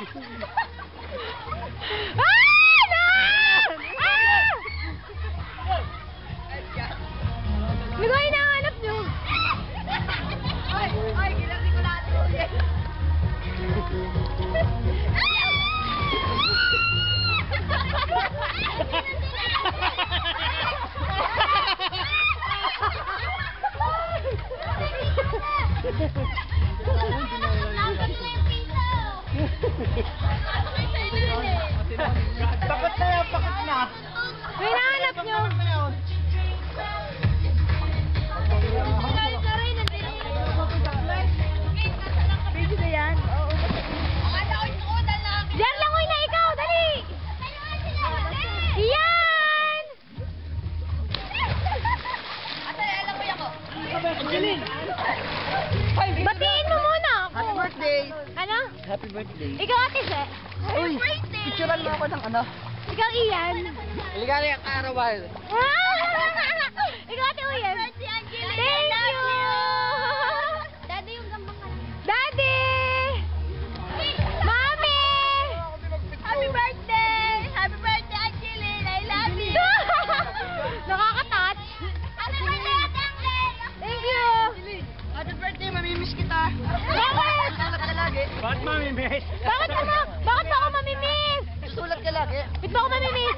Ano ba hinahanap nyo? Ay, ginagin ko lahat ulit. Pakot na yan, pakot na. May hinahanap nyo? Video na yan? Oo. Diyan lang, uy, na ikaw! Dali! Iyan! Batiin mo muna ako. Happy birthday! Ano? Happy birthday! Ikaw, Ate Se. Uy, picturean mo ako ng ano? Ikaw, Ian. Ligari ang karawal. Ikaw, Ate Uyan. Thank you! Daddy, yung gambang ka. Daddy! Mami! Happy birthday! Happy birthday, Angeline! I love you! Nakaka-touch. Happy birthday, Ate Angeline! Thank you! Happy birthday, mamimiss kita. Bakit? Susulat ka lagi. Bakit mamimiss? Bakit ba ako mamimiss? Susulat ka lagi. Ba't ba ako mamimiss?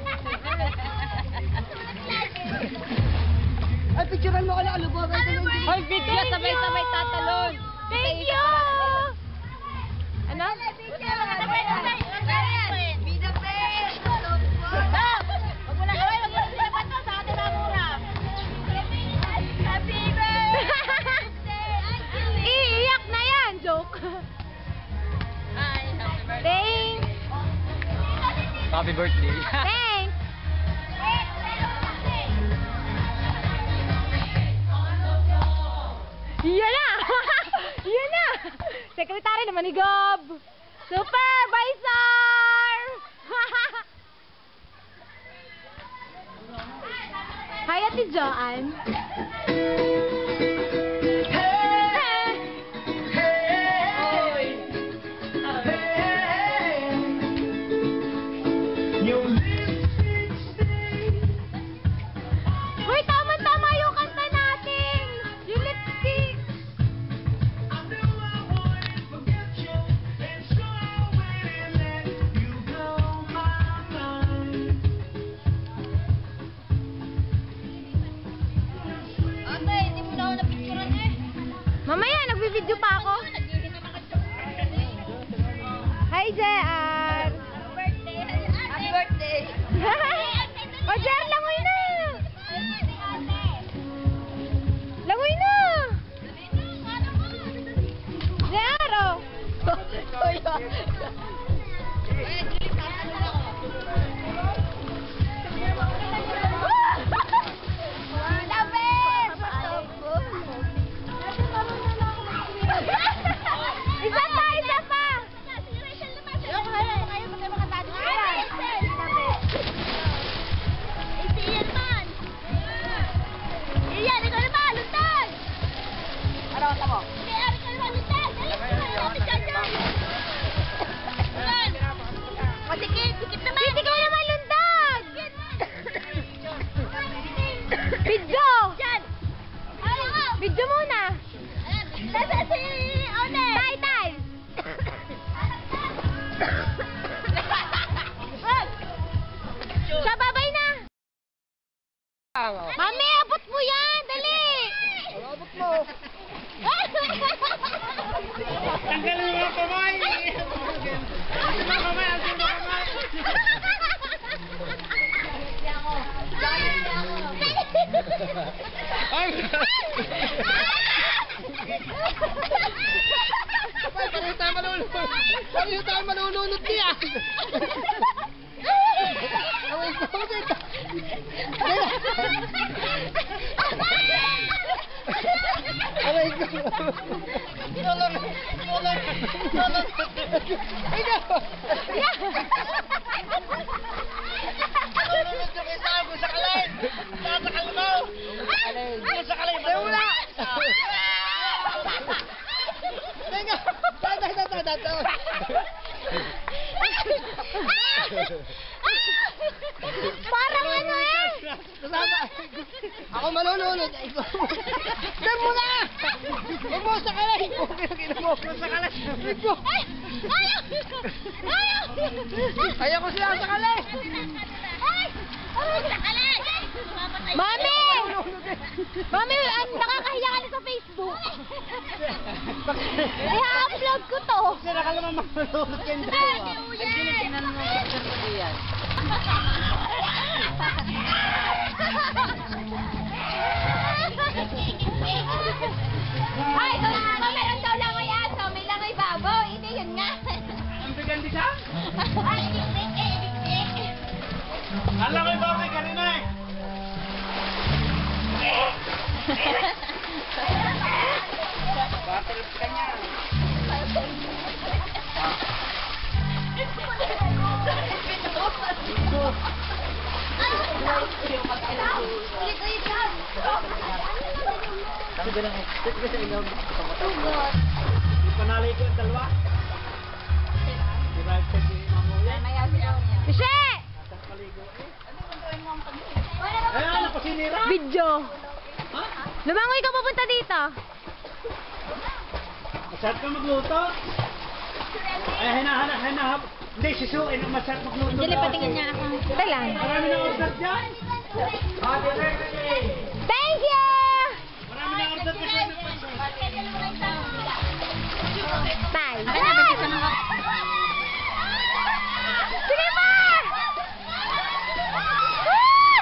Ay, picturean mo ako ng alubog. Ay, video, sabay-sabay tatalon. Thank you! Ano? Iiyak na yan, joke. Thanks. Happy birthday. Thanks. Yan na! Yan na! Sekretary naman ni Gob! Supervisor! Hi, Ate Joanne. Uy, tama-tama yung kanta natin! Yung lipstick! Ate, hindi mo na ako napicturean eh. Mamaya, nagbibideo pa ako. Hi, JR! Happy birthday! O, JR, langoy na! Langoy na! JR, oh! Isa pa, isa pa! Sikit ikaw naman, lundag! Video! Video muna! Title! Siya, babay na! Mami, abot mo yan! Dali! Abot mo. Tanggalin mo ang kamay! Ang kamay! Ang kamay! Ay! Pareho tayo malulunod. Pareho tayo malulunod niya. Away ko. Away ko. Tulong. Tulong. Tulong. Ikaw. Tulunod yung isa mo sa kalay. Sasakal mo. Sa kalay. Wala. Teka. Tata. Parang ano eh! Ako malulunod. Diyan mo na! Huwag mo sa kalay! Huwag mo sa kalay! Ay! Ayaw! Ayaw! Ayaw ko siya sa kalay! Ay! Aray! Sakalay! Mami! Mami, nakakahiya ka na sa Facebook. I-upload ko to. Sira ka naman malulunod yan dalawa. Ay, so meron daw lang ay aso, may lang ay baboy. Hindi, yun nga. Ang bigan di ka? Ay, hindi. Alam mo yung bakit kanina eh. Batrip ka niya. Ipanalay ko yung dalawa. Direct sa si Mamuya. Bishe! Tapos maligo eh. Ayan, napasinira. Video. Ha? Lumangoy ka pupunta dito. Masarap ka magluto? Ay, hinahanap. Hindi, sisuin ang masarap magluto. Dili, patingin niya ako. Ito lang. Marami na order dyan. Happy birthday! Thank you! Marami na order dyan. Bye. Sige pa!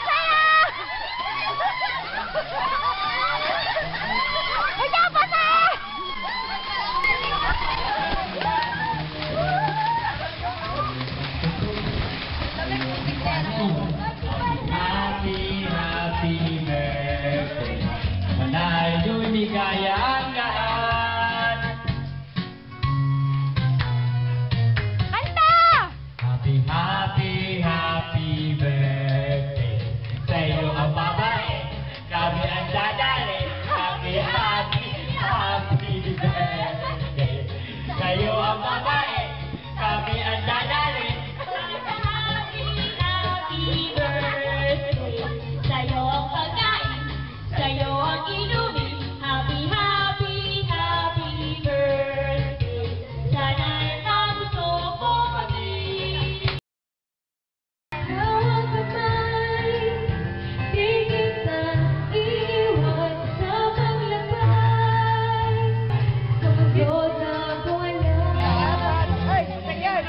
Saya! Ay, dapat eh! Happy, happy birthday. Manaya'y ligaya ang lahat. Kanta! Happy, happy, happy birthday. Sa'yo ang babae, kami ang dadali. Happy, happy, happy birthday. Sa'yo ang babae, kami ang dadali. Sa'yo ang pagkain, sa'yo ang inumin. Happy, happy, happy birthday. Sana'y magusto mo kami. Bawat kamay, di kita iiwan sa paglakay. Kapagod na wala. Ay, yan!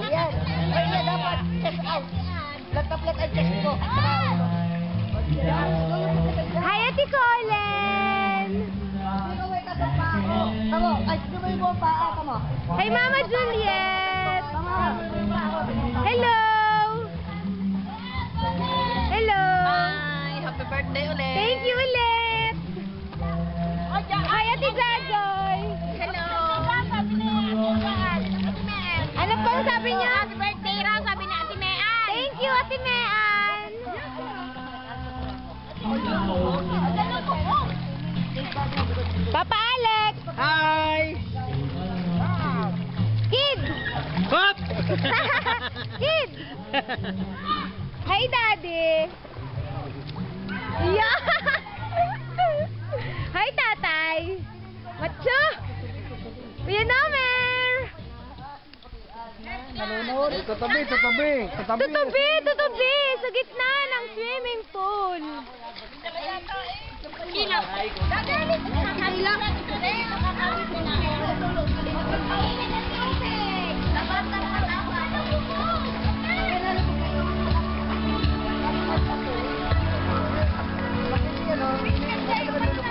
Yan! Ay, yan dapat! Check out! Laptop ang check ko! Hi, Ate Colin! Tamo! Ay, di ba yung buong paa? Tamo! Hey, Mama Juliet! Hello! Hello! Hi, happy birthday ulit. Thank you ulit! Hi, Ate Jajoy! Hello. Ano pong sabi niyo? Happy birthday raw, sabi ni Ate Mean. Thank you, Ate Mean! Papa Alex! Hi! Kid! Hop! Kid! Hi, Daddy! Yeah! Hi, Tatay! Macho! Kuya Nomer! Tatabi! Tutubi! Sa gitna ng swimming pool! Hilap. Hilap.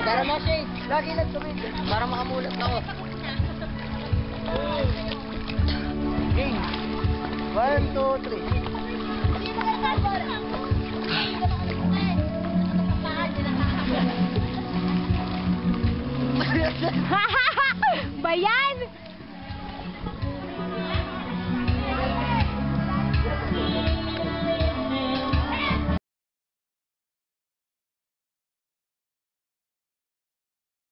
Para mo, Shade. Lagi lang tumigil. Para makamulat ako. Game. 1, 2, 3. Bayan!